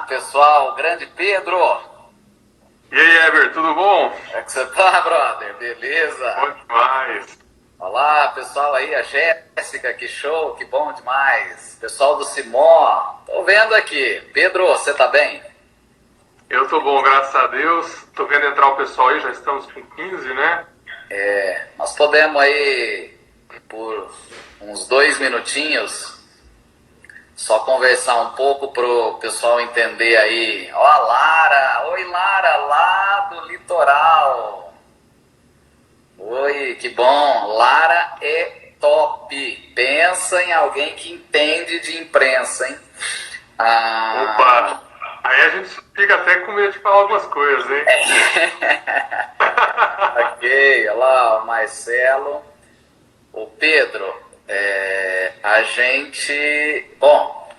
pessoal, grande Pedro. E aí, Eber, tudo bom? Como é que você tá, brother? Beleza? Bom demais. Olá, pessoal aí, a Jéssica, que show, que bom demais. Pessoal do Simó, tô vendo aqui. Pedro, você tá bem? Eu tô bom, graças a Deus. Tô vendo entrar o pessoal aí, já estamos com 15, né? Nós podemos aí, por uns 2 minutinhos, só conversar um pouco pro pessoal entender aí. Ó, a Lara, oi Lara, lá do litoral. Oi, que bom. Lara é top. Pensa em alguém que entende de imprensa, hein? Opa! Aí a gente fica até com medo de falar algumas coisas, hein? Ok, olha lá, o Marcelo. O Pedro, a gente... Bom,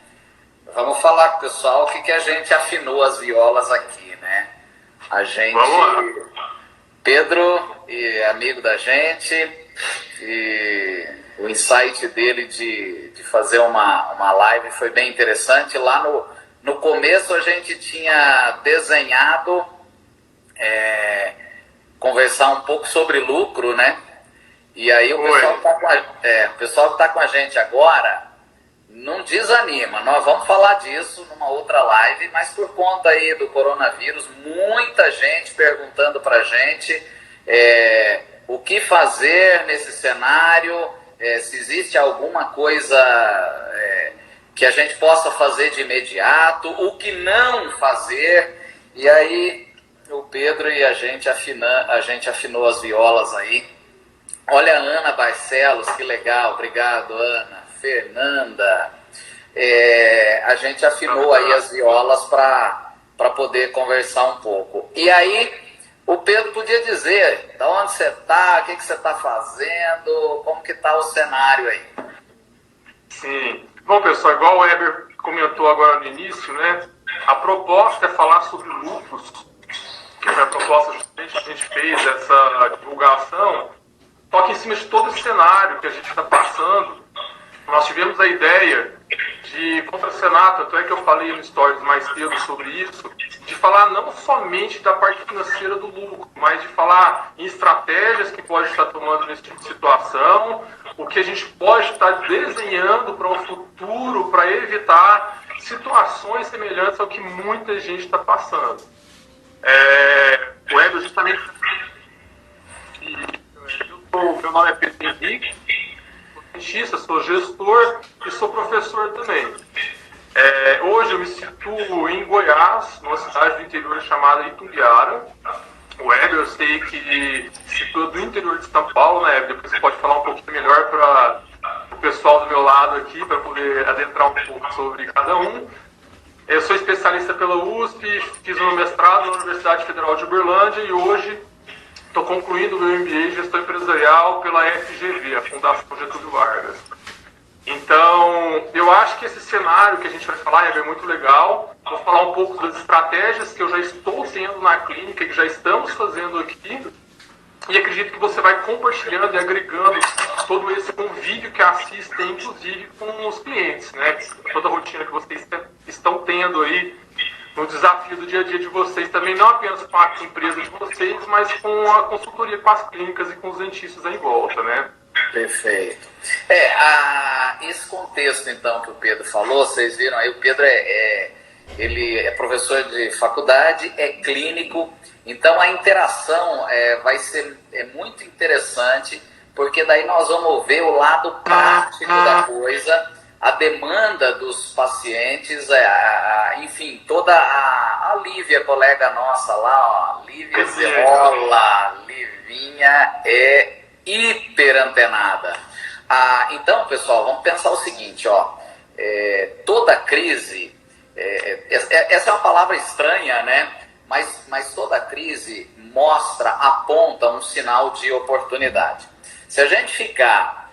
vamos falar com o pessoal o que a gente afinou as violas aqui, né? A gente... Vamos lá. Pedro é amigo da gente e o insight dele de fazer uma live foi bem interessante. Lá no começo a gente tinha desenhado conversar um pouco sobre lucro, né? E aí o pessoal que está com a gente agora não desanima, nós vamos falar disso numa outra live, mas por conta aí do coronavírus, muita gente perguntando pra gente o que fazer nesse cenário, se existe alguma coisa que a gente possa fazer de imediato, o que não fazer. E aí o Pedro e a gente afinou as violas aí. Olha a Ana Barcelos, que legal, obrigado Ana. Fernanda, a gente afinou aí as violas para poder conversar um pouco. E aí o Pedro podia dizer de onde você está, o que você está fazendo, como que está o cenário aí. Sim. Bom, pessoal, igual o Eber comentou agora no início, né? A proposta é falar sobre lucros, que foi a proposta justamente que a gente fez essa divulgação, só que em cima de todo esse cenário que a gente está passando. Nós tivemos a ideia de contracenar, tanto é que eu falei no Stories mais cedo sobre isso, de falar não somente da parte financeira do lucro, mas de falar em estratégias que pode estar tomando nesse tipo de situação, o que a gente pode estar desenhando para um futuro, para evitar situações semelhantes ao que muita gente está passando. O Eder justamente... Meu nome é Pedro Henrique, sou gestor e sou professor também. Hoje eu me situo em Goiás, numa cidade do interior chamada Itumbiara. O Weber, eu sei que se situa do interior de São Paulo, né, Weber? Depois você pode falar um pouquinho melhor para o pessoal do meu lado aqui, para poder adentrar um pouco sobre cada um. Eu sou especialista pela USP, fiz um mestrado na Universidade Federal de Uberlândia e hoje estou concluindo o meu MBA em Gestão Empresarial pela FGV, a Fundação Getúlio Vargas. Então, eu acho que esse cenário que a gente vai falar é muito legal. Vou falar um pouco das estratégias que eu já estou tendo na clínica, que já estamos fazendo aqui. E acredito que você vai compartilhando e agregando todo esse convívio que a Assis tem, inclusive com os clientes, né? Toda a rotina que vocês estão tendo aí no desafio do dia a dia de vocês, também não apenas com a empresa de vocês, mas com a consultoria com as clínicas e com os dentistas aí em volta, né? Perfeito. Esse contexto, então, que o Pedro falou, vocês viram aí, o Pedro ele é professor de faculdade, é clínico, então a interação vai ser muito interessante, porque daí nós vamos ver o lado prático da coisa, a demanda dos pacientes, enfim, toda a Lívia, colega nossa lá, ó, Lívia Zerola, Livinha é hiper antenada. Então, pessoal, vamos pensar o seguinte, ó, toda crise, essa é uma palavra estranha, né? Mas toda crise aponta um sinal de oportunidade. Se a gente ficar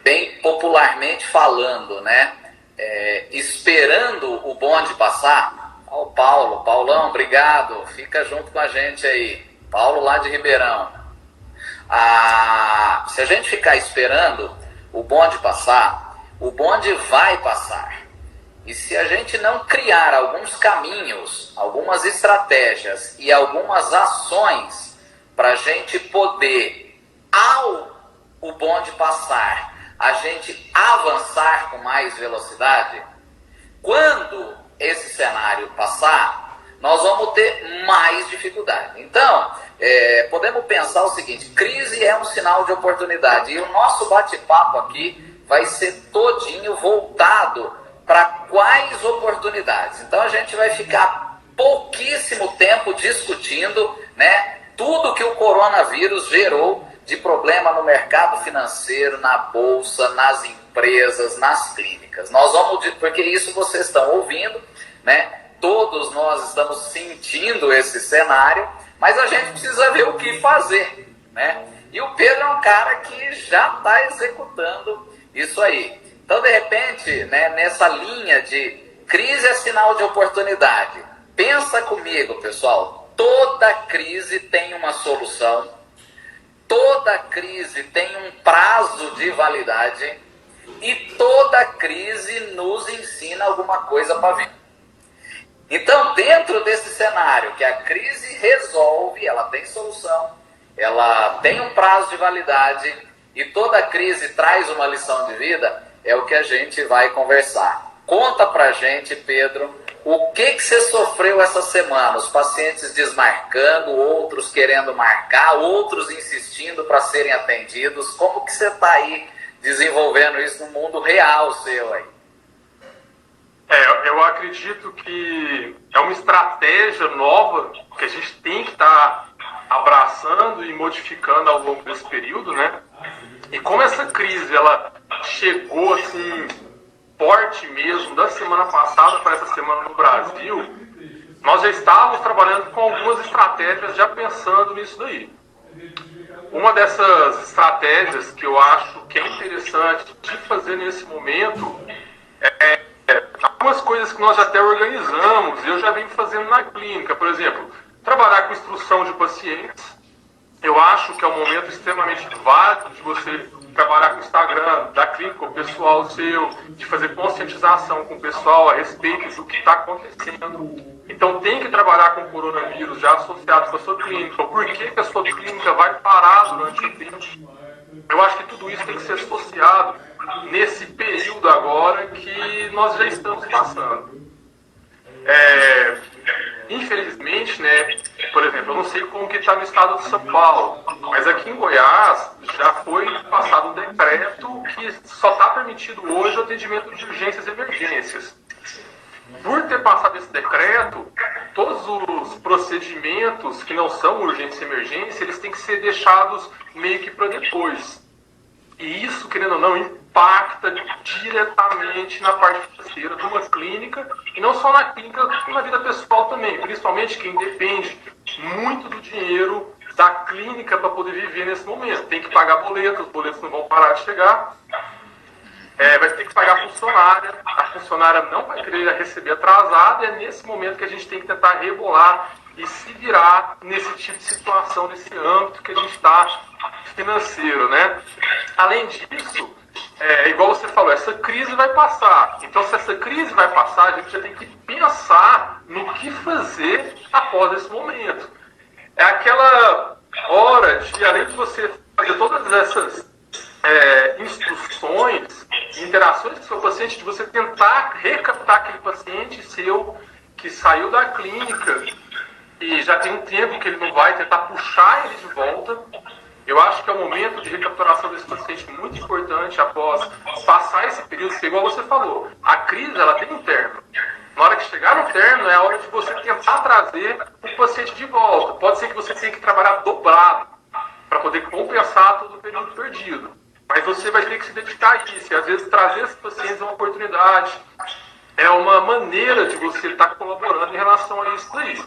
bem popularmente falando, né, esperando o bonde passar, ó, o Paulão, obrigado, fica junto com a gente aí, Paulo lá de Ribeirão. Se a gente ficar esperando o bonde passar, o bonde vai passar. E se a gente não criar alguns caminhos, algumas estratégias e algumas ações para a gente poder, ao o bonde passar, a gente avançar com mais velocidade, quando esse cenário passar, nós vamos ter mais dificuldade. Então, podemos pensar o seguinte: crise é um sinal de oportunidade. E o nosso bate-papo aqui vai ser todinho voltado para quais oportunidades. Então, a gente vai ficar pouquíssimo tempo discutindo, né, tudo que o coronavírus gerou de problema no mercado financeiro, na bolsa, nas empresas, nas clínicas. Nós vamos, porque isso vocês estão ouvindo, né? Todos nós estamos sentindo esse cenário, mas a gente precisa ver o que fazer, né? E o Pedro é um cara que já está executando isso aí. Então, de repente, né, nessa linha de crise é sinal de oportunidade, pensa comigo, pessoal, toda crise tem uma solução, toda crise tem um prazo de validade e toda crise nos ensina alguma coisa para vir. Então, dentro desse cenário que a crise resolve, ela tem solução, ela tem um prazo de validade e toda crise traz uma lição de vida, é o que a gente vai conversar. Conta pra gente, Pedro, o que você sofreu essa semana? Os pacientes desmarcando, outros querendo marcar, outros insistindo para serem atendidos. Como que você está aí desenvolvendo isso no mundo real seu aí? Eu acredito que é uma estratégia nova que a gente tem que estar abraçando e modificando ao longo desse período, né? E como essa crise, ela chegou assim forte mesmo, da semana passada para essa semana no Brasil, nós já estávamos trabalhando com algumas estratégias, já pensando nisso daí. Uma dessas estratégias que eu acho que é interessante de fazer nesse momento algumas coisas que nós já até organizamos, eu já venho fazendo na clínica. Por exemplo, trabalhar com instrução de pacientes. Eu acho que é um momento extremamente válido de você trabalhar com o Instagram da clínica, o pessoal seu, de fazer conscientização com o pessoal a respeito do que está acontecendo. Então tem que trabalhar com o coronavírus já associado com a sua clínica. Por que a sua clínica vai parar durante o tempo? Eu acho que tudo isso tem que ser associado nesse período agora que nós já estamos passando. Infelizmente, né, por exemplo, eu não sei como que está no estado de São Paulo, mas aqui em Goiás já foi passado um decreto que só está permitido hoje o atendimento de urgências e emergências. Por ter passado esse decreto, todos os procedimentos que não são urgência e emergência, eles têm que ser deixados meio que para depois. E isso, querendo ou não, impacta diretamente na parte financeira de uma clínica, e não só na clínica, como na vida pessoal também, principalmente quem depende muito do dinheiro da clínica para poder viver nesse momento. Tem que pagar boletos, os boletos não vão parar de chegar, vai ter que pagar a funcionária não vai querer receber atrasado, e é nesse momento que a gente tem que tentar rebolar e se virar nesse tipo de situação, nesse âmbito que a gente está financeiro, né? Além disso, igual você falou, essa crise vai passar. Então, se essa crise vai passar, a gente já tem que pensar no que fazer após esse momento. É aquela hora de, além de você fazer todas essas instruções, interações com o seu paciente, de você tentar recaptar aquele paciente seu que saiu da clínica e já tem um tempo que ele não vai, tentar puxar ele de volta. Eu acho que é um momento de recapitulação desse paciente muito importante após passar esse período, porque igual você falou, a crise ela tem um término. Na hora que chegar no término, é a hora de você tentar trazer o paciente de volta. Pode ser que você tenha que trabalhar dobrado para poder compensar todo o período perdido. Mas você vai ter que se dedicar a isso. E às vezes trazer esses pacientes é uma oportunidade. É uma maneira de você estar colaborando em relação a isso daí.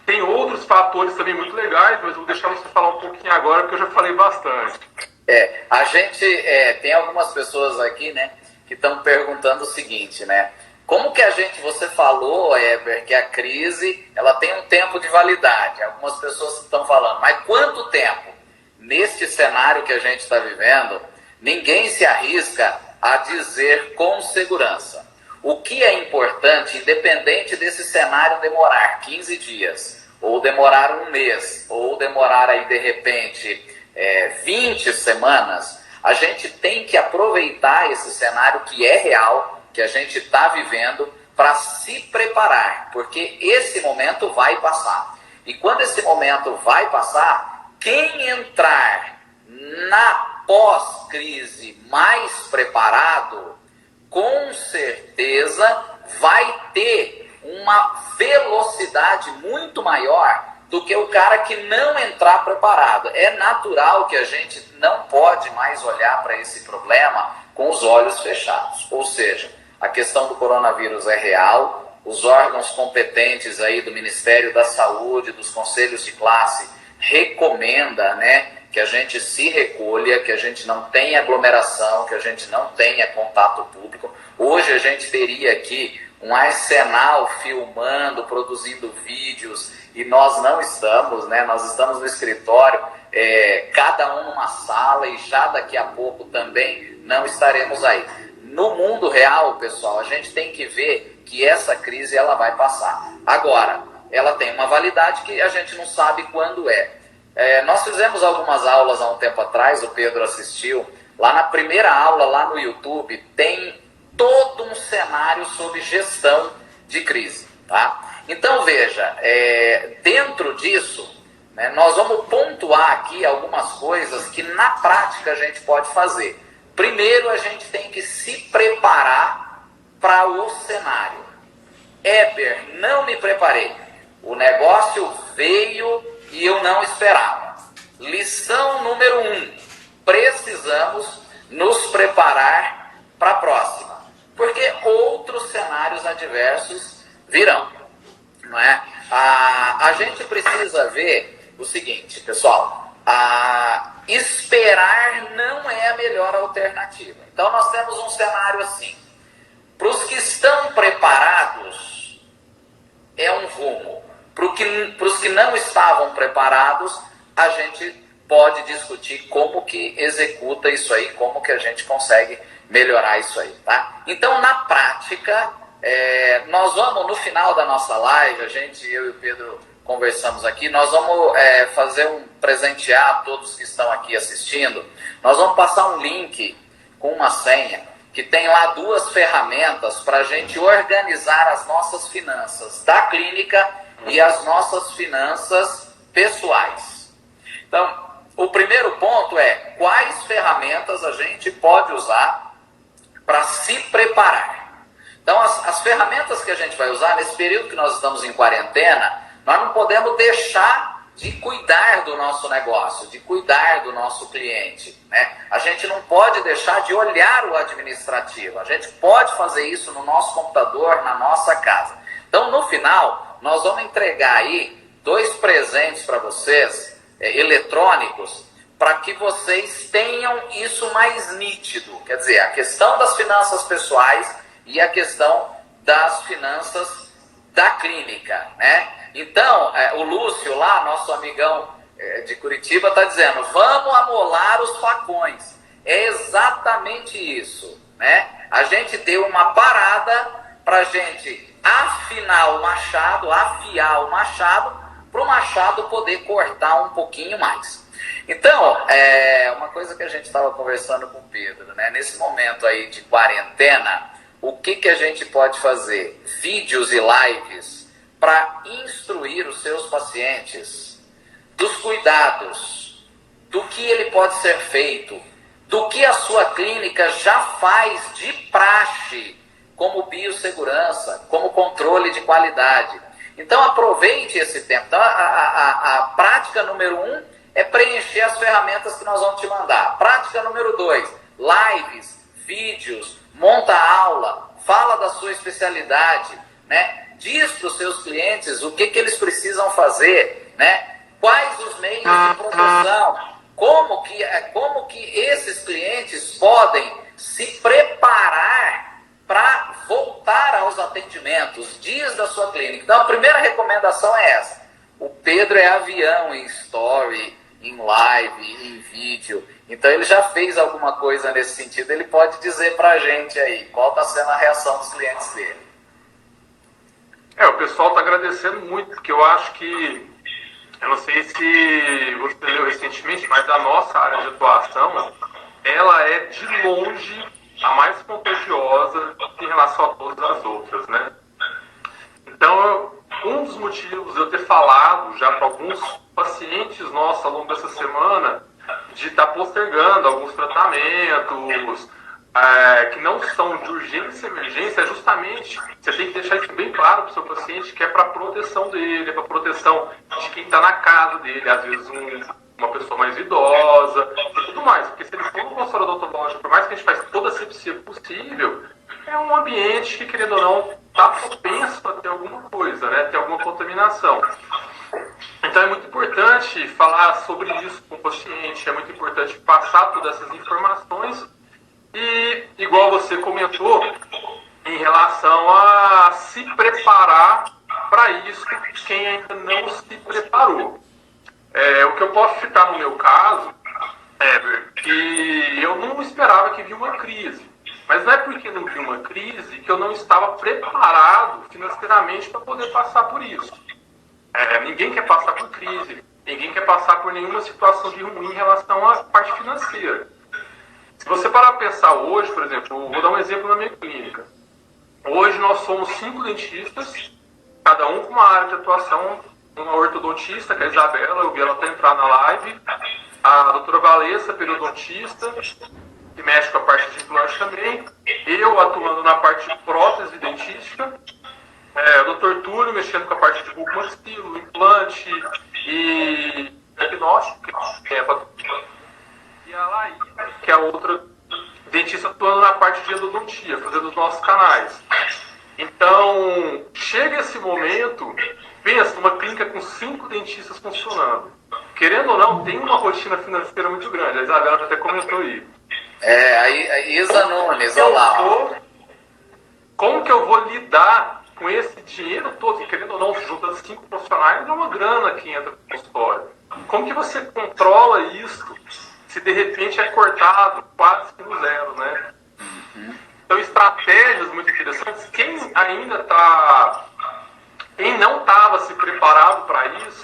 Tem outros fatores também muito legais, mas eu vou deixar você falar um pouquinho agora, porque eu já falei bastante. A gente tem algumas pessoas aqui, né, que estão perguntando o seguinte, né? Como que você falou, Eber, que a crise ela tem um tempo de validade. Algumas pessoas estão falando, mas quanto tempo? Neste cenário que a gente está vivendo, ninguém se arrisca a dizer com segurança. O que é importante, independente desse cenário demorar 15 dias, ou demorar um mês, ou demorar aí de repente 20 semanas, a gente tem que aproveitar esse cenário que é real, que a gente está vivendo, para se preparar, porque esse momento vai passar. E quando esse momento vai passar, quem entrar na pós-crise mais preparado, com certeza vai ter uma velocidade muito maior do que o cara que não entrar preparado. É natural que a gente não pode mais olhar para esse problema com os olhos fechados. Ou seja, a questão do coronavírus é real, os órgãos competentes aí do Ministério da Saúde, dos conselhos de classe, recomenda, né, que a gente se recolha, que a gente não tenha aglomeração, que a gente não tenha contato público. Hoje a gente teria aqui um arsenal filmando, produzindo vídeos, e nós não estamos, né? Nós estamos no escritório, cada um numa sala, e já daqui a pouco também não estaremos aí. No mundo real, pessoal, a gente tem que ver que essa crise ela vai passar. Agora, ela tem uma validade que a gente não sabe quando é. Nós fizemos algumas aulas há um tempo atrás, o Pedro assistiu. Lá na primeira aula, lá no YouTube, tem todo um cenário sobre gestão de crise, tá? Então, veja, dentro disso, né, nós vamos pontuar aqui algumas coisas que na prática a gente pode fazer. Primeiro, a gente tem que se preparar para o cenário. Éber, não me preparei. O negócio veio e eu não esperava. Lição número 1. Precisamos nos preparar para a próxima. Porque outros cenários adversos virão. Não é? A gente precisa ver o seguinte, pessoal. Esperar não é a melhor alternativa. Então nós temos um cenário assim. Para os que estão preparados, é um rumo. Para os que não estavam preparados, a gente pode discutir como que executa isso aí, como que a gente consegue melhorar isso aí, tá? Então, na prática, nós vamos, no final da nossa live, eu e o Pedro conversamos aqui, nós vamos presentear todos que estão aqui assistindo, nós vamos passar um link com uma senha, que tem lá 2 ferramentas para a gente organizar as nossas finanças da clínica e as nossas finanças pessoais. Então, o primeiro ponto é quais ferramentas a gente pode usar para se preparar. Então, as ferramentas que a gente vai usar nesse período que nós estamos em quarentena, nós não podemos deixar de cuidar do nosso negócio, de cuidar do nosso cliente, né? A gente não pode deixar de olhar o administrativo. A gente pode fazer isso no nosso computador, na nossa casa. Então, no final, nós vamos entregar aí 2 presentes para vocês, eletrônicos, para que vocês tenham isso mais nítido. Quer dizer, a questão das finanças pessoais e a questão das finanças da clínica, né? Então, o Lúcio lá, nosso amigão de Curitiba, está dizendo, vamos amolar os facões. É exatamente isso, né? A gente deu uma parada para a gente afiar o machado, para o machado poder cortar um pouquinho mais. Então, uma coisa que a gente estava conversando com o Pedro, né? Nesse momento aí de quarentena, o que a gente pode fazer? Vídeos e lives para instruir os seus pacientes dos cuidados, do que ele pode ser feito, do que a sua clínica já faz de praxe, como biossegurança, como controle de qualidade. Então aproveite esse tempo. Então, a prática número 1 é preencher as ferramentas que nós vamos te mandar. Prática número 2, lives, vídeos, monta aula, fala da sua especialidade, né? Diz para os seus clientes o que eles precisam fazer, né? Quais os meios de proteção, como que esses clientes podem se preparar para voltar aos atendimentos, dias da sua clínica. Então, a primeira recomendação é essa. O Pedro é avião em story, em live, em vídeo. Então ele já fez alguma coisa nesse sentido, ele pode dizer para a gente aí, qual está sendo a reação dos clientes dele. O pessoal está agradecendo muito, porque eu acho que, eu não sei se você leu recentemente, mas a nossa área de atuação, ela é de longe a mais contagiosa em relação a todas as outras, né? Então, um dos motivos de eu ter falado já para alguns pacientes nossos ao longo dessa semana de estar postergando alguns tratamentos que não são de urgência e emergência, é justamente, você tem que deixar isso bem claro para o seu paciente, que é para a proteção dele, é para a proteção de quem está na casa dele, às vezes uma pessoa mais idosa e tudo mais, porque se ele for no consultório odontológico, por mais que a gente faça toda a asepsia possível, é um ambiente que, querendo ou não, está propenso a ter alguma coisa, né? Ter alguma contaminação. Então é muito importante falar sobre isso com o paciente, é muito importante passar todas essas informações e, igual você comentou, em relação a se preparar para isso, quem ainda não se preparou. O que eu posso citar no meu caso é que eu não esperava que vinha uma crise. Mas não é porque não vi uma crise que eu não estava preparado financeiramente para poder passar por isso. Ninguém quer passar por crise, ninguém quer passar por nenhuma situação de ruim em relação à parte financeira. Se você parar para pensar hoje, por exemplo, vou dar um exemplo na minha clínica. Hoje nós somos 5 dentistas, cada um com uma área de atuação, uma ortodontista, que é a Isabela, eu vi ela até entrar na live, a doutora Valessa, periodontista, que mexe com a parte de implante também, eu atuando na parte de prótese dentística, o Dr. Túlio mexendo com a parte de bucomaxilo, implante e diagnóstico, e a Laís, que é a outra dentista atuando na parte de endodontia, fazendo os nossos canais. Então, chega esse momento, pensa numa clínica com 5 dentistas funcionando. Querendo ou não, tem uma rotina financeira muito grande, a Isabela até comentou aí. A Isa Nunes, olha lá. Como que eu vou lidar com esse dinheiro todo? Querendo ou não, juntando 5 profissionais, é uma grana que entra no consultório. Como que você controla isso se de repente é cortado quase que no zero, né? Então, estratégias muito interessantes. Quem não estava se preparado para isso,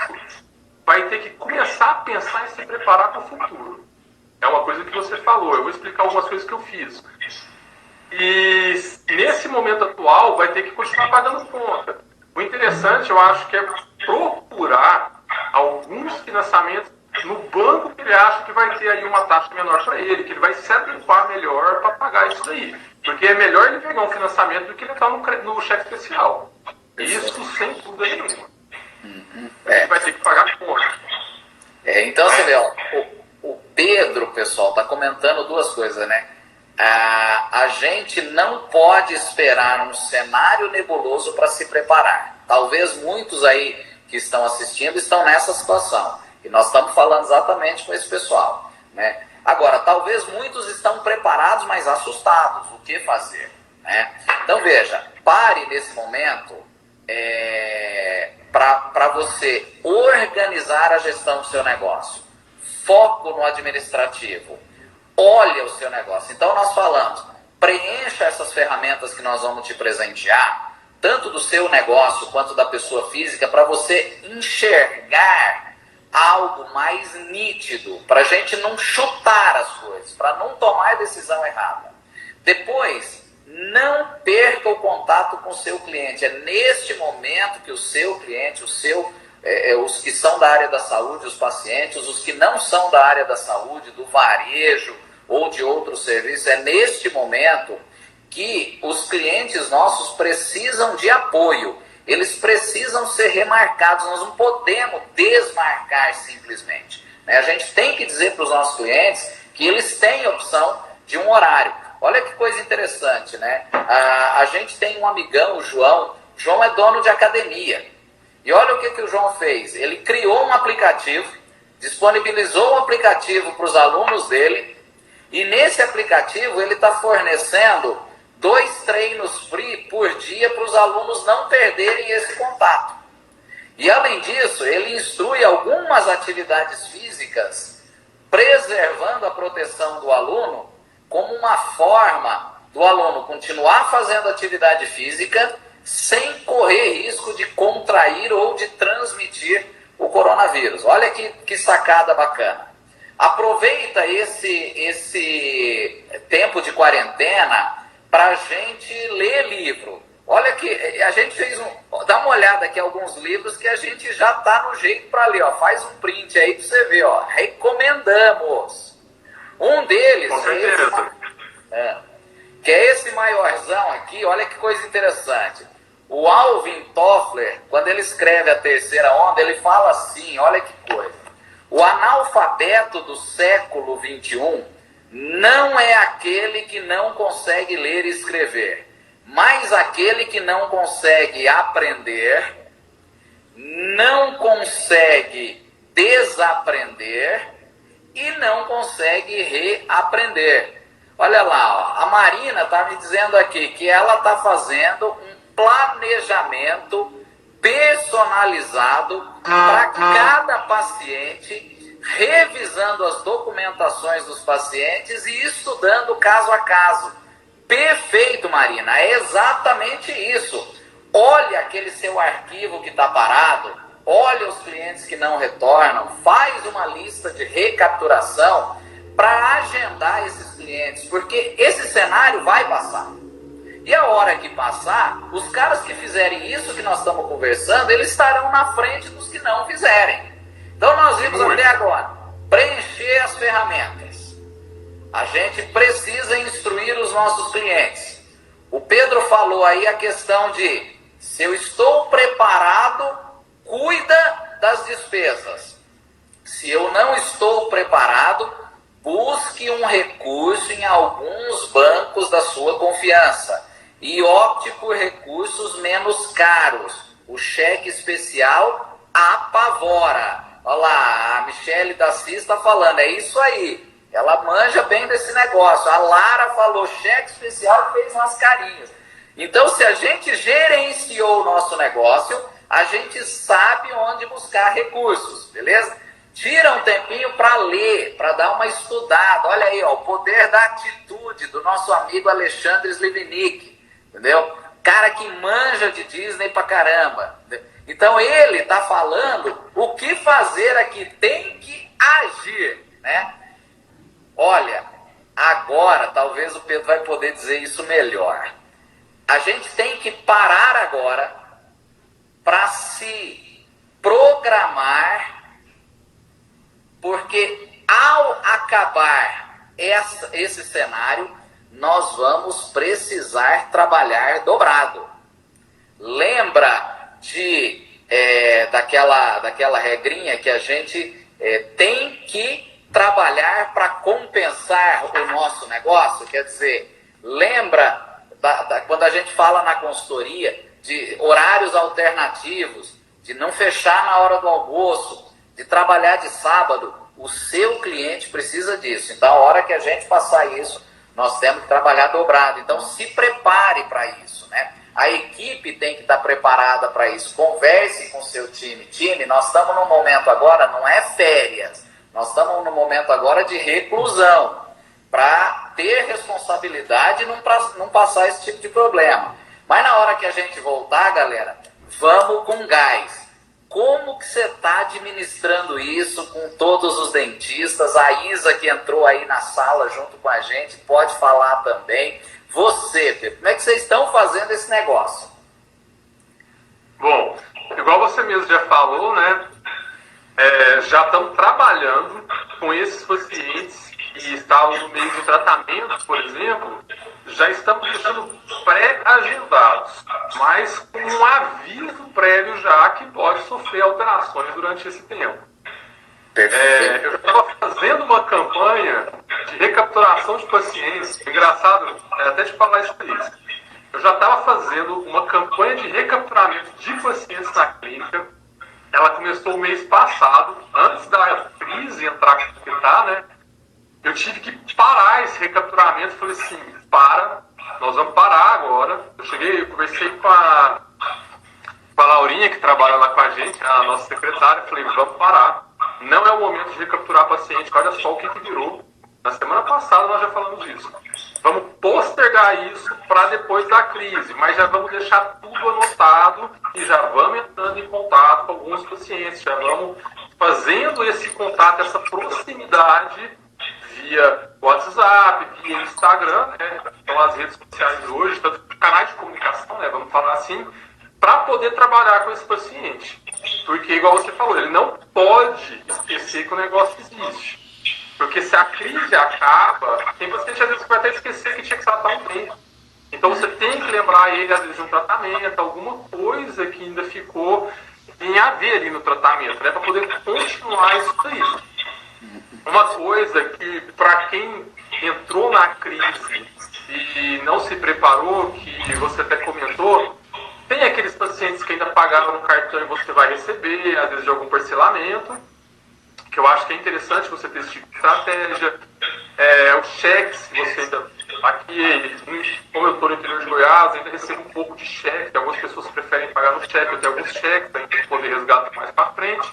vai ter que começar a pensar em se preparar para o futuro. É uma coisa que você falou, eu vou explicar algumas coisas que eu fiz. E nesse momento atual, vai ter que continuar pagando conta. O interessante, eu acho, que é procurar alguns financiamentos no banco que ele acha que vai ter aí uma taxa menor para ele, que ele vai se adequar melhor para pagar isso daí. Porque é melhor ele pegar um financiamento do que ele estar no cheque especial. Isso sem dúvida nenhuma. Ele vai ter que pagar a conta. Então você vê, o Pedro, pessoal, está comentando duas coisas, né? A gente não pode esperar um cenário nebuloso para se preparar. Talvez muitos aí que estão assistindo estão nessa situação. E nós estamos falando exatamente com esse pessoal, né? Agora, talvez muitos estão preparados, mas assustados. O que fazer, né? Então, veja, pare nesse momento para você organizar a gestão do seu negócio. Foco no administrativo. Olha o seu negócio. Então, nós falamos, preencha essas ferramentas que nós vamos te presentear, tanto do seu negócio quanto da pessoa física, para você enxergar algo mais nítido, para a gente não chutar as coisas, para não tomar a decisão errada. Depois, não perca o contato com o seu cliente. É neste momento que o seu cliente, os que são da área da saúde, os pacientes, os que não são da área da saúde, do varejo ou de outros serviços, é neste momento que os clientes nossos precisam de apoio. Eles precisam ser remarcados, nós não podemos desmarcar simplesmente, né? A gente tem que dizer para os nossos clientes que eles têm opção de um horário. Olha que coisa interessante, né? A gente tem um amigão, o João. O João é dono de academia. E olha o que o João fez. Ele criou um aplicativo, disponibilizou um aplicativo para os alunos dele, e nesse aplicativo ele está fornecendo 2 treinos free por dia para os alunos não perderem esse contato. E além disso, ele instrui algumas atividades físicas, preservando a proteção do aluno como uma forma do aluno continuar fazendo atividade física sem correr risco de contrair ou de transmitir o coronavírus. Olha que sacada bacana. Aproveita esse tempo de quarentena para a gente ler livro. Olha que a gente fez dá uma olhada aqui em alguns livros que a gente já está no jeito para ler. Ó. Faz um print aí para você ver. Ó. Recomendamos. Um deles que é esse maiorzão aqui. Olha que coisa interessante. O Alvin Toffler, quando ele escreve A Terceira Onda, ele fala assim, olha que coisa. O analfabeto do século XXI não é aquele que não consegue ler e escrever, mas aquele que não consegue aprender, não consegue desaprender e não consegue reaprender. Olha lá, ó, a Marina está me dizendo aqui que ela está fazendo um planejamento personalizado para cada paciente, revisando as documentações dos pacientes e estudando caso a caso. Perfeito, Marina, é exatamente isso. Olha aquele seu arquivo que está parado, olha os clientes que não retornam, faz uma lista de recapturação para agendar esses clientes, porque esse cenário vai passar. E a hora que passar, os caras que fizerem isso que nós estamos conversando, eles estarão na frente dos que não fizerem. Então nós vimos até agora, preencher as ferramentas. A gente precisa instruir os nossos clientes. O Pedro falou aí a questão de, se eu estou preparado, cuida das despesas. Se eu não estou preparado, busque um recurso em alguns bancos da sua confiança. E opte por recursos menos caros. O cheque especial apavora. Olha lá, a Michele da CIS está falando, é isso aí. Ela manja bem desse negócio. A Lara falou, cheque especial, fez umas carinhas. Então, se a gente gerenciou o nosso negócio, a gente sabe onde buscar recursos, beleza? Tira um tempinho para ler, para dar uma estudada. Olha aí, ó, o poder da atitude do nosso amigo Alexandre Slivnik. Entendeu? Cara que manja de Disney pra caramba. Então ele tá falando o que fazer aqui, tem que agir, né? Olha, agora talvez o Pedro vai poder dizer isso melhor. A gente tem que parar agora para se programar, porque ao acabar esse cenário, nós vamos precisar trabalhar dobrado. Lembra daquela regrinha que a gente tem que trabalhar para compensar o nosso negócio? Quer dizer, lembra quando a gente fala na consultoria de horários alternativos, de não fechar na hora do almoço, de trabalhar de sábado? O seu cliente precisa disso. Então, a hora que a gente passar isso, nós temos que trabalhar dobrado. Então, se prepare para isso, né? A equipe tem que estar preparada para isso. Converse com o seu time. Time, nós estamos num momento agora, não é férias. Nós estamos num momento agora de reclusão. Para ter responsabilidade e não passar esse tipo de problema. Mas na hora que a gente voltar, galera, vamos com gás. Como que você está administrando isso com todos os dentistas? A Isa, que entrou aí na sala junto com a gente, pode falar também. Você, Pedro, como é que vocês estão fazendo esse negócio? Bom, igual você mesmo já falou, né? Já estamos trabalhando com esses pacientes que estavam no meio de tratamento, por exemplo, já estamos deixando pré-agendados, mas com um aviso prévio já que pode sofrer alterações durante esse tempo. Eu já estava fazendo uma campanha de recapturação de pacientes. Engraçado, até te falar isso aí. Eu já estava fazendo uma campanha de recapturamento de pacientes na clínica. Ela começou o mês passado, antes da crise entrar como está, né? Eu tive que parar esse recapturamento. Falei assim, nós vamos parar agora. Eu conversei com a Laurinha, que trabalha lá com a gente, a nossa secretária. Falei, vamos parar. Não é o momento de recapturar paciente. Olha só o que virou. passado nós já falamos disso. Vamos postergar isso para depois da crise, mas já vamos deixar tudo anotado e já vamos entrando em contato com alguns pacientes, já vamos fazendo esse contato, essa proximidade via WhatsApp, via Instagram, né? Então as redes sociais hoje, tanto canais de comunicação, né? Vamos falar assim, para poder trabalhar com esse paciente. Porque, igual você falou, ele não pode esquecer que o negócio existe. Porque se a crise acaba, tem paciente às vezes que vai até esquecer que tinha que tratar um tempo. Então você tem que lembrar ele, às vezes, de um tratamento, alguma coisa que ainda ficou em haver ali no tratamento, né? Para poder continuar isso aí. Uma coisa que, para quem entrou na crise e não se preparou, que você até comentou, tem aqueles pacientes que ainda pagaram no cartão e você vai receber, às vezes de algum parcelamento, que eu acho que é interessante você ter esse tipo de estratégia. Os cheques que você ainda... Aqui, como eu estou no interior de Goiás, ainda recebo um pouco de cheque. Algumas pessoas preferem pagar no cheque, eu tenho alguns cheques ainda para poder resgatar mais para frente.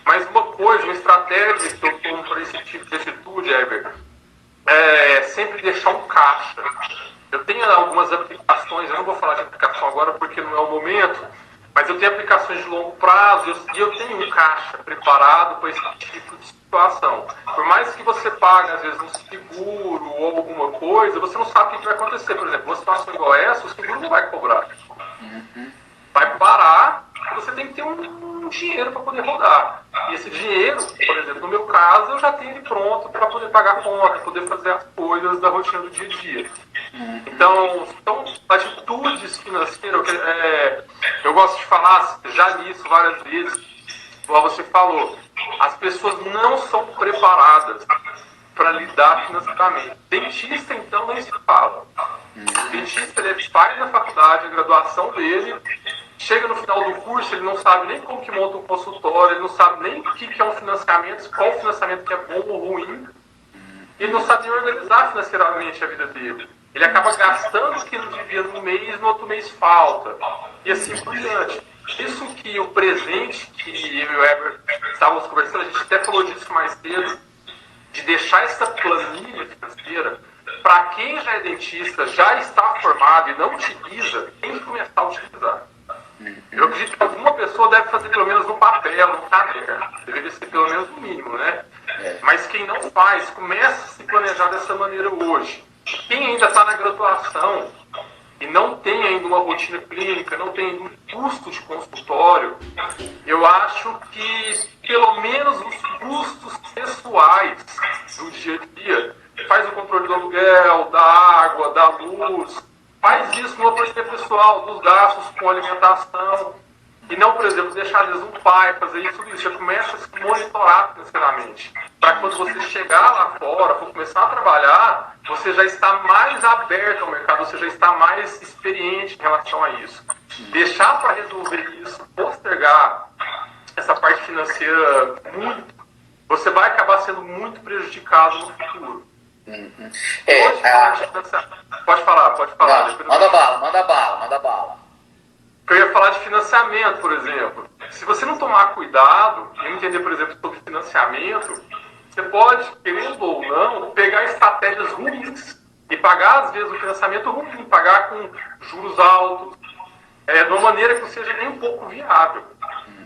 Mas uma coisa, uma estratégia que eu tomo para esse tipo de atitude, Heber, é sempre deixar um caixa. Eu tenho algumas aplicações, eu não vou falar de aplicação agora porque não é o momento, mas eu tenho aplicações de longo prazo e eu tenho um caixa preparado para esse tipo de situação. Por mais que você pague, às vezes, um seguro ou alguma coisa, você não sabe o que vai acontecer. Por exemplo, uma situação igual essa, o seguro não vai cobrar. Vai parar, você tem que ter um dinheiro para poder rodar. E esse dinheiro, por exemplo, no meu caso, eu já tenho ele pronto para poder pagar a conta, poder fazer as coisas da rotina do dia a dia. Então, são atitudes financeiras, eu gosto de falar já nisso várias vezes, como você falou, as pessoas não são preparadas para lidar financeiramente. Dentista, então, nem se fala. O dentista, ele faz na faculdade, a graduação dele, chega no final do curso, ele não sabe nem como que monta um consultório, ele não sabe nem o que é um financiamento, qual financiamento que é bom ou ruim, ele não sabe nem organizar financeiramente a vida dele. Ele acaba gastando o que não devia no mês, no outro mês falta. E assim por diante. Isso que o presente, que eu e o Heber estávamos conversando, a gente até falou disso mais cedo, de deixar essa planilha financeira, para quem já é dentista, já está formado e não utiliza, tem que começar a utilizar. Eu acredito que alguma pessoa deve fazer pelo menos no papel, no caderno. Deveria ser pelo menos no mínimo, né? Mas quem não faz, começa a se planejar dessa maneira hoje. Quem ainda está na graduação e não tem ainda uma rotina clínica, não tem ainda um custo de consultório, eu acho que pelo menos os custos pessoais do dia a dia, faz o controle do aluguel, da água, da luz, faz isso no planilha pessoal, dos gastos com alimentação, e não, por exemplo, deixar às vezes um pai fazer isso, já começa a se monitorar financeiramente, para quando você chegar lá fora, for começar a trabalhar, você já está mais aberto ao mercado, você já está mais experiente em relação a isso. Deixar para resolver isso, postergar essa parte financeira muito, você vai acabar sendo muito prejudicado no futuro. Pode falar. Manda bala. Eu ia falar de financiamento, por exemplo. Se você não tomar cuidado e não entender, por exemplo, sobre financiamento, você pode, querendo ou não, pegar estratégias ruins e pagar, às vezes, o financiamento ruim, pagar com juros altos, de uma maneira que não seja nem um pouco viável.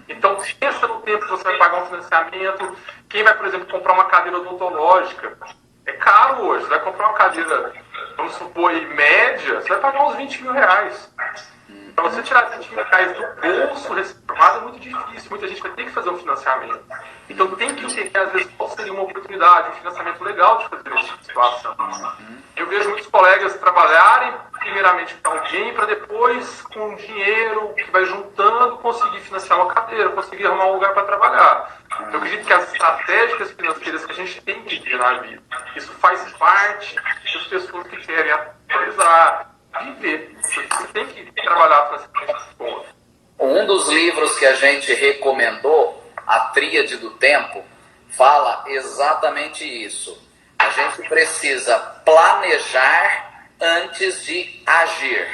Então, pensa no tempo que você vai pagar um financiamento. Quem vai, por exemplo, comprar uma cadeira odontológica, é caro hoje. Você vai comprar uma cadeira, vamos supor, em média, você vai pagar uns 20 mil reais. Para você tirar 20 mil reais do bolso recém-formado é muito difícil. Muita gente vai ter que fazer um financiamento. Então tem que entender, às vezes, qual seria uma oportunidade, um financiamento legal de fazer esse tipo de situação. Eu vejo muitos colegas trabalharem primeiramente para alguém, para depois, com o dinheiro que vai juntando, conseguir financiar uma cadeira, conseguir arrumar um lugar para trabalhar. Eu acredito que as estratégicas financeiras que a gente tem que ter na vida, isso faz parte das pessoas que querem atualizar, viver. Você tem que trabalhar para esse ponto. Um dos livros que a gente recomendou, A Tríade do Tempo, fala exatamente isso. A gente precisa planejar antes de agir.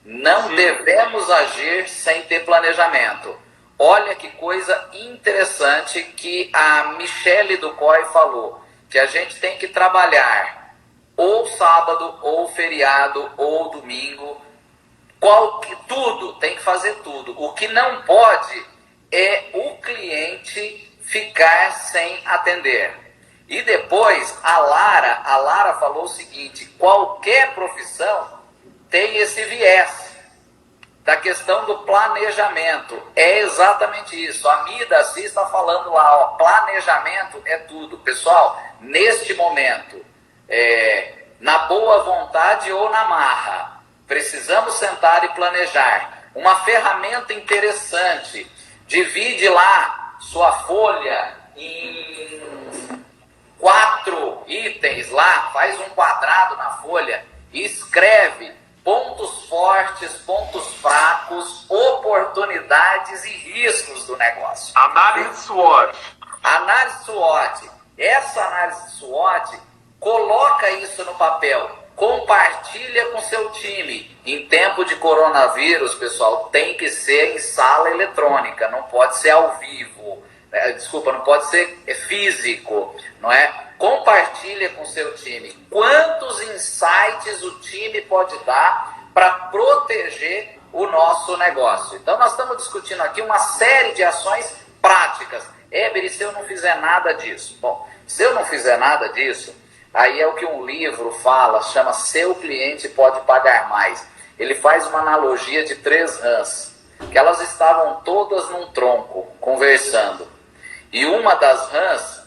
Não devemos agir sem ter planejamento. Olha que coisa interessante que a Michele Ducoy falou. que a gente tem que trabalhar ou sábado, ou feriado, ou domingo, tudo, tem que fazer tudo. O que não pode é o cliente ficar sem atender. E depois a Lara falou o seguinte: qualquer profissão tem esse viés da questão do planejamento. É exatamente isso. A Mida Assis está falando lá, ó, planejamento é tudo. Pessoal, neste momento, na boa vontade ou na marra, precisamos sentar e planejar. Uma ferramenta interessante: divide lá sua folha em 4 itens lá, faz um quadrado na folha e escreve pontos fortes, pontos fracos, oportunidades e riscos do negócio. Análise SWOT. Análise SWOT. Essa análise SWOT, coloca isso no papel, compartilha com seu time. Em tempo de coronavírus, pessoal, tem que ser em sala eletrônica, não pode ser ao vivo. Desculpa, não pode ser físico, não é? Compartilha com seu time. Quantos insights o time pode dar para proteger o nosso negócio? Então, nós estamos discutindo aqui uma série de ações práticas. Éber, e se eu não fizer nada disso? Bom, se eu não fizer nada disso, aí é o que um livro fala, chama Seu Cliente Pode Pagar Mais. Ele faz uma analogia de 3 rãs, que elas estavam todas num tronco, conversando. E uma das rãs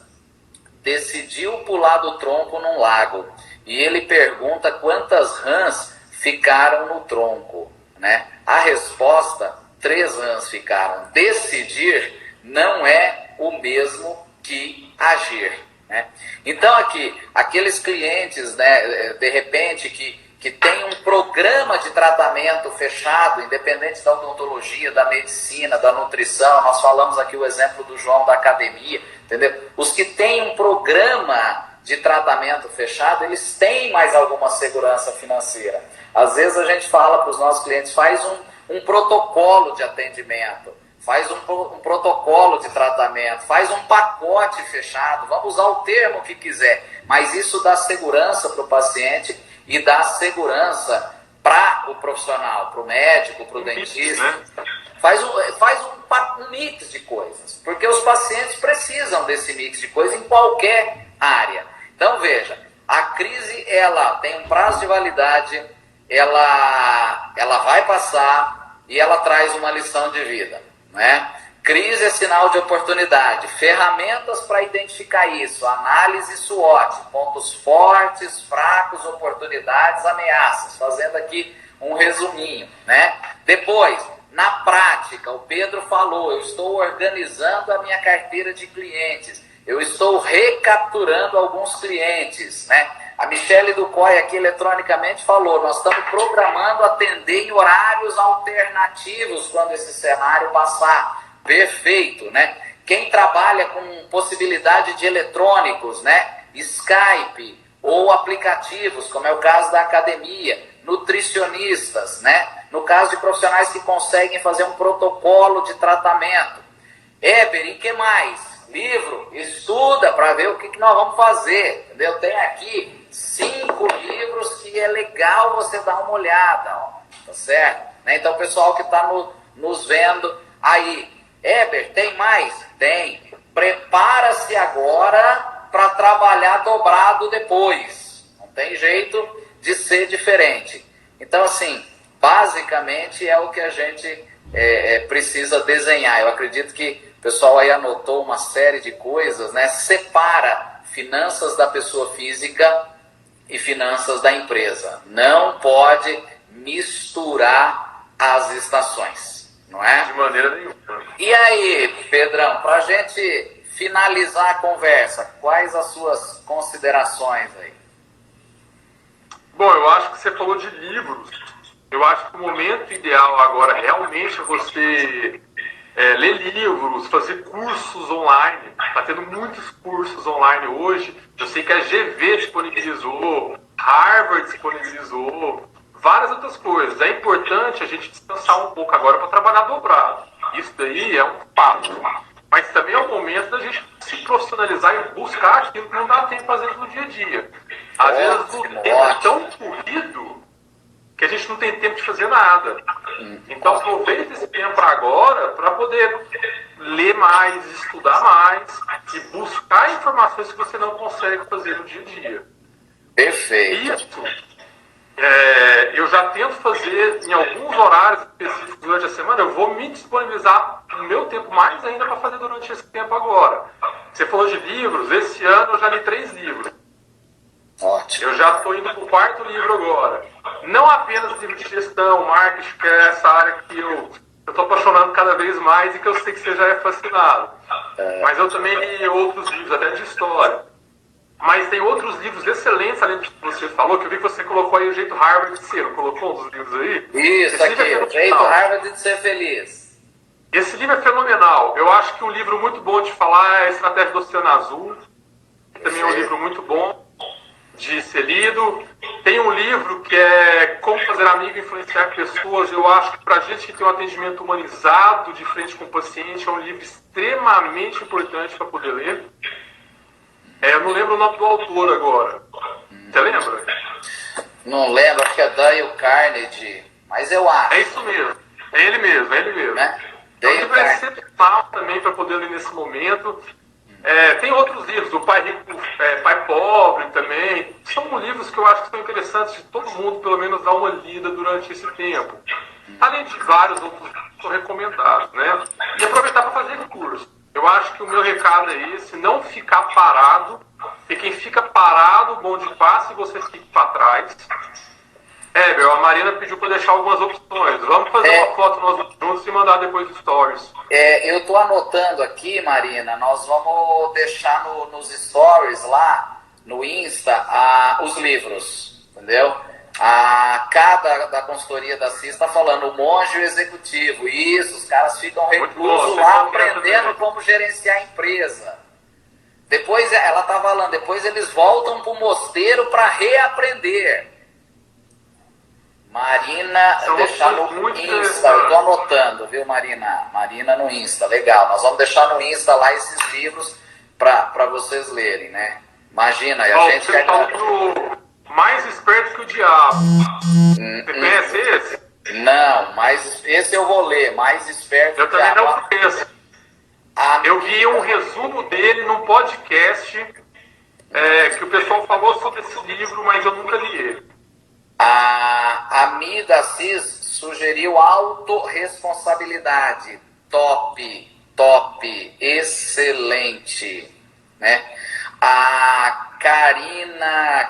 decidiu pular do tronco num lago. E ele pergunta quantas rãs ficaram no tronco, né? A resposta, 3 rãs ficaram. Decidir não é o mesmo que agir, né? Então aqui, aqueles clientes, né, de repente, que tem um programa de tratamento fechado, independente da odontologia, da medicina, da nutrição, nós falamos aqui o exemplo do João da academia, entendeu? Os que têm um programa de tratamento fechado, eles têm mais alguma segurança financeira. Às vezes a gente fala para os nossos clientes, faz um protocolo de atendimento, faz um protocolo de tratamento, faz um pacote fechado, vamos usar o termo que quiser, mas isso dá segurança para o paciente e dá segurança para o profissional, para o médico, para o dentista. Faz um mix de coisas, porque os pacientes precisam desse mix de coisas em qualquer área. Então veja, a crise ela tem um prazo de validade, ela vai passar e ela traz uma lição de vida, né? Crise é sinal de oportunidade, ferramentas para identificar isso, análise SWOT, pontos fortes, fracos, oportunidades, ameaças, fazendo aqui um resuminho, né? Depois, na prática, o Pedro falou, eu estou organizando a minha carteira de clientes, eu estou recapturando alguns clientes, né? A Michele Ducoy aqui eletronicamente falou, nós estamos programando atender em horários alternativos quando esse cenário passar. Perfeito, né? Quem trabalha com possibilidade de eletrônicos, né? Skype ou aplicativos, como é o caso da academia, nutricionistas, né? No caso de profissionais que conseguem fazer um protocolo de tratamento. Éber, e que mais? Livro, estuda para ver o que nós vamos fazer. Entendeu? Tem aqui 5 livros que é legal você dar uma olhada, ó, tá certo? Né? Então, o pessoal que está nos vendo aí, Éber, tem mais? Tem. Prepara-se agora para trabalhar dobrado depois. Não tem jeito de ser diferente. Então, assim, basicamente é o que a gente precisa desenhar. Eu acredito que o pessoal aí anotou uma série de coisas, né? Separa finanças da pessoa física e finanças da empresa. Não pode misturar as estações, não é? De maneira nenhuma. E aí, Pedrão, para a gente finalizar a conversa, quais as suas considerações aí? Bom, eu acho que você falou de livros. Eu acho que o momento ideal agora realmente é você ler livros, fazer cursos online. Está tendo muitos cursos online hoje. Eu sei que a GV disponibilizou, Harvard disponibilizou, várias outras coisas. É importante a gente descansar um pouco agora para trabalhar dobrado. Isso daí é um fato. Mas também é o momento da gente se profissionalizar e buscar aquilo que não dá tempo fazendo no dia a dia. Às vezes o tempo é tão corrido que a gente não tem tempo de fazer nada. Então aproveita esse tempo agora para poder ler mais, estudar mais e buscar informações que você não consegue fazer no dia a dia. Perfeito. Isso eu já tento fazer em alguns horários específicos durante a semana. Eu vou me disponibilizar o meu tempo mais ainda para fazer durante esse tempo agora. Você falou de livros, esse ano eu já li 3 livros. Ótimo. Eu já estou indo para o 4º livro agora. Não apenas livro de gestão, marketing, que é essa área que eu estou apaixonando cada vez mais e que eu sei que você já é fascinado. Mas eu também li outros livros, até de história. Mas tem outros livros excelentes, além do que você falou, que eu vi que você colocou aí o jeito Harvard de ser. Não colocou um dos livros aí? Isso aqui, o jeito Harvard de ser feliz. Esse livro é fenomenal. Eu acho que um livro muito bom de falar é a Estratégia do Oceano Azul. Também é um livro muito bom de ser lido. Tem um livro que é Como Fazer Amigo e Influenciar Pessoas. Eu acho que pra gente que tem um atendimento humanizado de frente com o paciente, é um livro extremamente importante para poder ler. Eu não lembro o nome do autor agora. Você lembra? Não lembro, acho que é Dale Carnegie, mas eu acho. É isso mesmo. É ele mesmo, é ele mesmo. Né? É um livro excepcional também para poder ler nesse momento. Tem outros livros, o Pai Rico, Pai Pobre também. São livros que eu acho que são interessantes de todo mundo, pelo menos, dar uma lida durante esse tempo. Além de vários outros que são recomendados, né? E aproveitar para fazer curso. Eu acho que o meu recado é esse, não ficar parado, e quem fica parado, o bonde passa e você fica para trás. A Marina pediu para deixar algumas opções. Vamos fazer uma foto nós juntos e mandar depois stories. Eu estou anotando aqui, Marina, nós vamos deixar nos stories lá, no Insta, os livros, entendeu? A cada da consultoria da CIS está falando o monge e o executivo. Isso, os caras ficam reclusos lá aprendendo como gerenciar a empresa. Depois, ela está falando, depois eles voltam para o mosteiro para reaprender. Marina, deixar no Insta, eu estou anotando, viu, Marina? Marina no Insta, legal. Nós vamos deixar no Insta lá esses livros para vocês lerem, né? Imagina, a gente quer... Mais Esperto que o Diabo. Você conhece esse? Não, mas esse eu vou ler. Mais Esperto que o Diabo. Eu também não conheço. Eu vi um resumo dele num podcast que o pessoal falou sobre esse livro, mas eu nunca li ele. A Mi da CIS sugeriu autorresponsabilidade. Top, excelente, né? A Karina,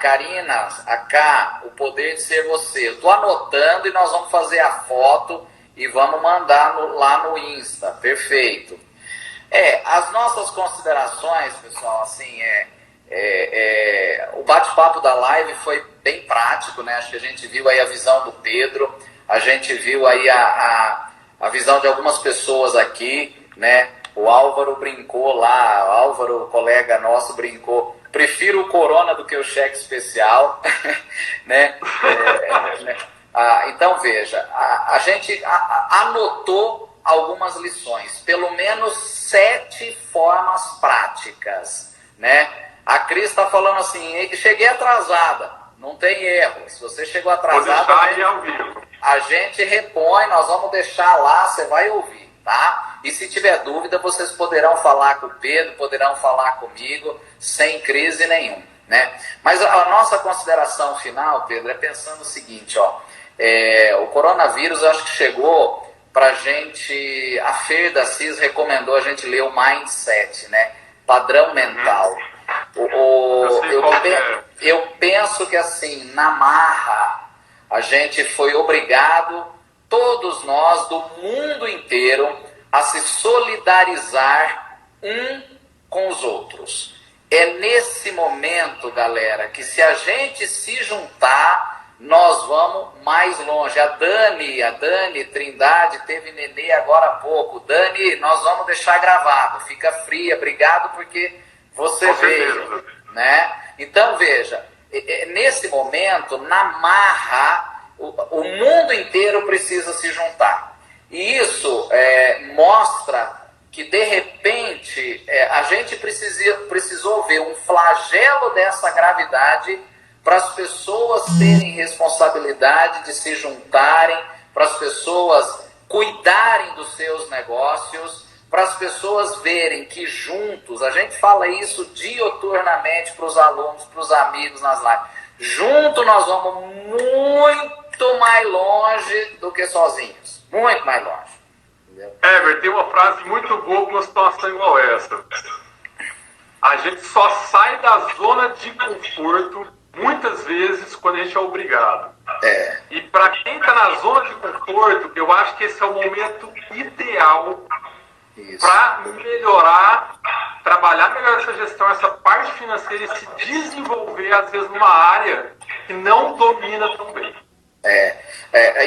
a K, o poder de ser você. Eu estou anotando e nós vamos fazer a foto e vamos mandar lá no Insta. Perfeito. As nossas considerações, pessoal, assim, o bate-papo da live foi bem prático, né? Acho que a gente viu aí a visão do Pedro, a gente viu aí a visão de algumas pessoas aqui, né? O Álvaro brincou lá, o Álvaro, colega nosso, brincou. Prefiro o Corona do que o cheque especial, né? Então, veja, a gente anotou algumas lições, pelo menos 7 formas práticas, né? A Cris está falando assim, cheguei atrasada, não tem erro. Se você chegou atrasada, a gente repõe, nós vamos deixar lá, você vai ouvir. Tá? E se tiver dúvida, vocês poderão falar com o Pedro, poderão falar comigo, sem crise nenhuma, né? Mas a nossa consideração final, Pedro, é pensando o seguinte, o coronavírus, eu acho que chegou pra gente, a Fer da CIS recomendou a gente ler o Mindset, né? Padrão mental. Eu penso que assim, na marra, a gente foi obrigado, todos nós do mundo inteiro, a se solidarizar com os outros. É nesse momento, galera, que se a gente se juntar, nós vamos mais longe. A Dani Trindade teve nenê agora há pouco. Dani, nós vamos deixar gravado, fica fria, obrigado porque você veio, né? Então veja, nesse momento, na marra, o mundo inteiro precisa se juntar. E isso mostra que de repente a gente precisou ver um flagelo dessa gravidade para as pessoas terem responsabilidade de se juntarem, para as pessoas cuidarem dos seus negócios, para as pessoas verem que juntos, a gente fala isso dioturnamente para os alunos, para os amigos nas lives, junto nós vamos muito mais longe do que sozinhos, muito mais longe. Heber, tem uma frase muito boa para uma situação igual essa. A gente só sai da zona de conforto muitas vezes quando a gente é obrigado. E para quem está na zona de conforto, eu acho que esse é o momento ideal para melhorar, trabalhar melhor essa gestão, essa parte financeira e se desenvolver, às vezes, numa área que não domina tão bem.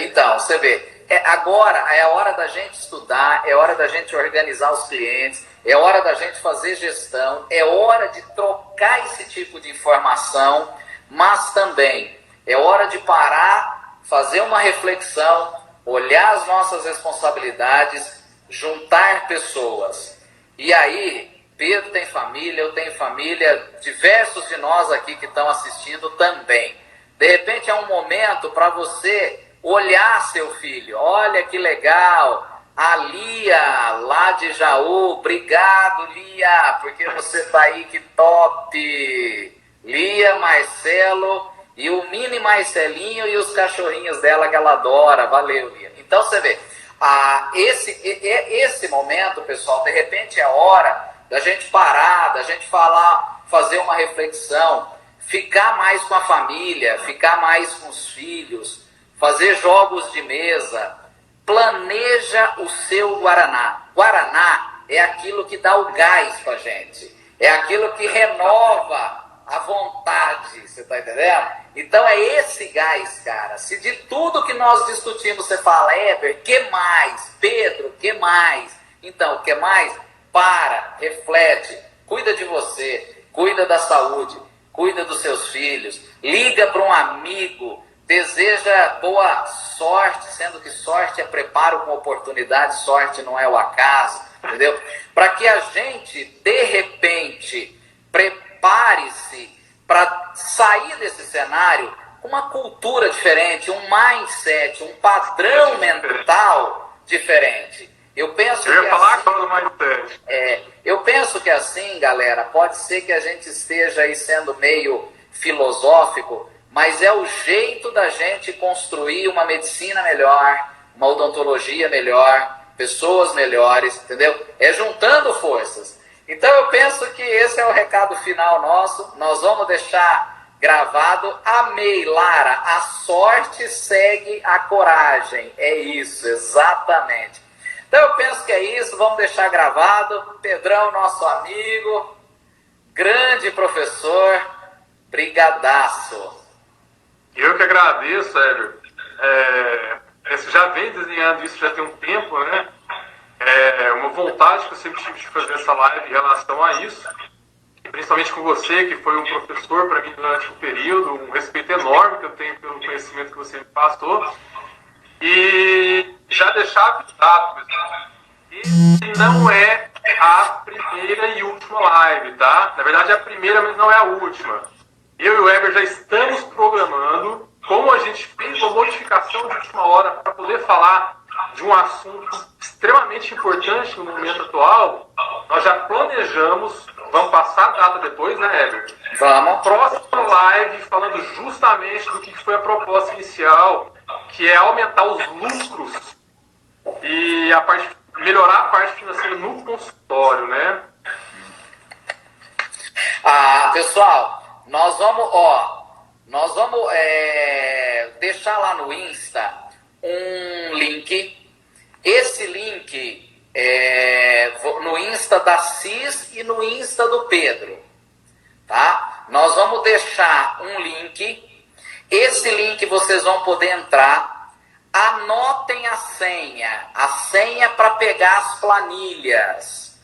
Então, você vê, agora é a hora da gente estudar, é hora da gente organizar os clientes, é hora da gente fazer gestão, é hora de trocar esse tipo de informação, mas também é hora de parar, fazer uma reflexão, olhar as nossas responsabilidades, juntar pessoas. E aí, Pedro tem família, eu tenho família, diversos de nós aqui que estão assistindo também. De repente é um momento para você olhar seu filho. Olha que legal, a Lia lá de Jaú, obrigado Lia, porque você está aí, que top. Lia, Marcelo e o mini Marcelinho e os cachorrinhos dela que ela adora, valeu Lia. Então você vê, esse momento, pessoal, de repente é hora da gente parar, da gente falar, fazer uma reflexão, ficar mais com a família, ficar mais com os filhos, fazer jogos de mesa, planeja o seu Guaraná. Guaraná é aquilo que dá o gás pra gente, é aquilo que renova a vontade, você tá entendendo? Então é esse gás, cara. Se de tudo que nós discutimos você fala, Heber, que mais? Pedro, que mais? Então, que mais? Para, reflete, cuida de você, cuida da saúde, cuida dos seus filhos, liga para um amigo, deseja boa sorte, sendo que sorte é preparo com oportunidade, sorte não é o acaso, entendeu? Para que a gente, de repente, prepare-se para sair desse cenário com uma cultura diferente, um mindset, um padrão mental diferente. Eu penso eu ia falar assim, agora do mindset. Eu penso que assim, galera, pode ser que a gente esteja aí sendo meio filosófico, mas é o jeito da gente construir uma medicina melhor, uma odontologia melhor, pessoas melhores, entendeu? É juntando forças. Então eu penso que esse é o recado final nosso. Nós vamos deixar gravado. Amei, Lara. A sorte segue a coragem. É isso, exatamente. Então eu penso que é isso. Vamos deixar gravado. Pedrão, nosso amigo, grande professor, brigadaço. Eu que agradeço, Hélio. Você já vem desenhando isso já tem um tempo, né? É uma vontade que eu sempre tive de fazer essa live em relação a isso, principalmente com você, que foi um professor para mim durante o período, um respeito enorme que eu tenho pelo conhecimento que você me passou, e já deixar avisado, pessoal, esse não é a primeira e última live, tá? Na verdade é a primeira, mas não é a última. Eu e o Heber já estamos programando, como a gente fez uma modificação de última hora para poder falar de um assunto extremamente importante no momento atual, nós já planejamos, vamos passar a data depois, né, Heber? Vamos. Próxima live falando justamente do que foi a proposta inicial, que é aumentar os lucros e melhorar a parte financeira no consultório, né? Pessoal, nós vamos deixar lá no Insta um link. Esse link no Insta da Cis e no Insta do Pedro, tá? Nós vamos deixar um link. Esse link vocês vão poder entrar. Anotem a senha para pegar as planilhas.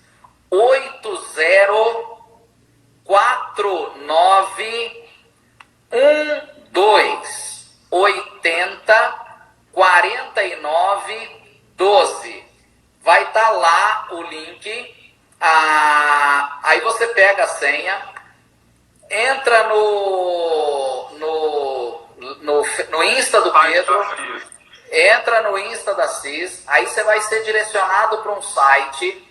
804912. Vai estar lá o o link, aí você pega a senha, entra no Insta do Pedro, entra no Insta da CIS, aí você vai ser direcionado para um site.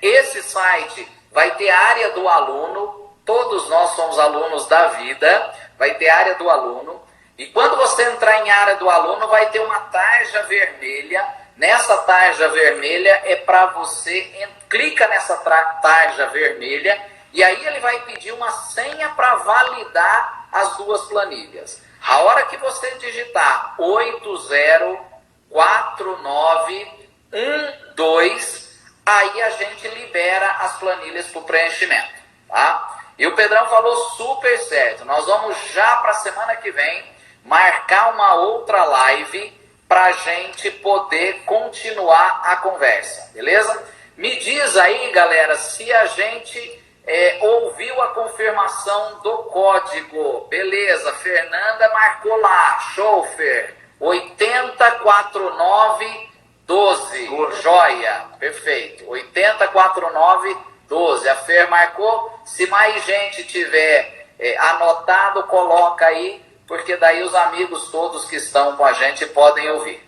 Esse site vai ter área do aluno, todos nós somos alunos da vida, vai ter área do aluno, e quando você entrar em área do aluno vai ter uma tarja vermelha. Nessa tarja vermelha é para você, clica nessa tarja vermelha, e aí ele vai pedir uma senha para validar as duas planilhas. A hora que você digitar 804912, aí a gente libera as planilhas para o preenchimento, tá? E o Pedrão falou super certo. Nós vamos já para a semana que vem marcar uma outra live para a gente poder continuar a conversa, beleza? Me diz aí, galera, se a gente ouviu a confirmação do código. Beleza, Fernanda marcou lá. Show, Fer. 804912. Joia, perfeito. 804912. A Fer marcou. Se mais gente tiver anotado, coloca aí, porque daí os amigos todos que estão com a gente podem ouvir.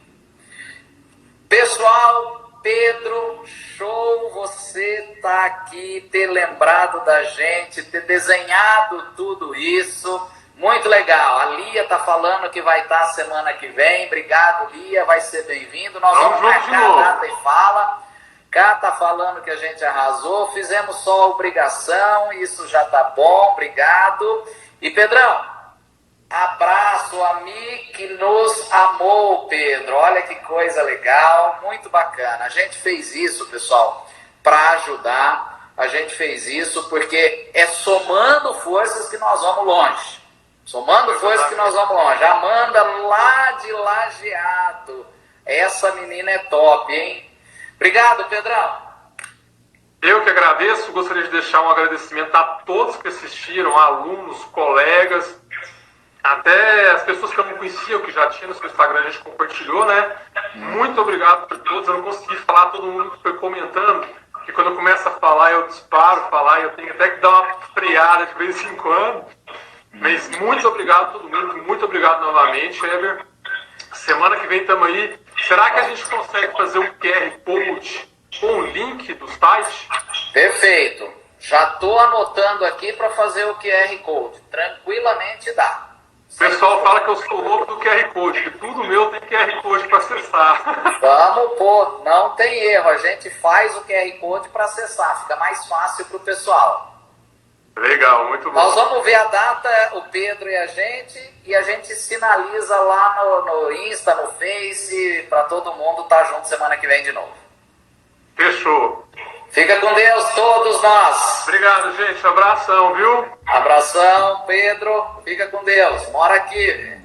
Pessoal, Pedro, show você tá aqui, ter lembrado da gente, ter desenhado tudo isso. Muito legal. A Lia tá falando que vai estar semana que vem. Obrigado, Lia, vai ser bem-vindo. Nós vamos marcar a data e fala. Cá tá falando que a gente arrasou. Fizemos só a obrigação, isso já tá bom, obrigado. E Pedrão, abraço a mim que nos amou, Pedro. Olha que coisa legal, muito bacana. A gente fez isso, pessoal, para ajudar. A gente fez isso porque é somando forças que nós vamos longe. Somando forças que nós vamos longe. Amanda lá de Lajeado. Essa menina é top, hein? Obrigado, Pedrão. Eu que agradeço. Gostaria de deixar um agradecimento a todos que assistiram, alunos, colegas, até as pessoas que eu não conhecia, que já tinha no seu Instagram, a gente compartilhou, né? Muito obrigado por todos. Eu não consegui falar todo mundo que foi comentando, porque quando eu começo a falar, eu disparo falar, e eu tenho até que dar uma freada de vez em quando. Mas muito obrigado a todo mundo, muito obrigado novamente, Eber. Semana que vem estamos aí. Será que a gente consegue fazer um QR Code com o link do site? Perfeito. Já estou anotando aqui para fazer o QR Code. Tranquilamente dá. O pessoal fala que eu sou louco do QR Code, que tudo meu tem QR Code para acessar. Vamos pôr, não tem erro. A gente faz o QR Code para acessar, fica mais fácil para o pessoal. Legal, muito bom. Nós vamos ver a data, o Pedro e a gente sinaliza lá no Insta, no Face, para todo mundo estar junto semana que vem de novo. Fechou. Fica com Deus, todos nós. Obrigado, gente. Abração, viu? Abração, Pedro. Fica com Deus. Mora aqui.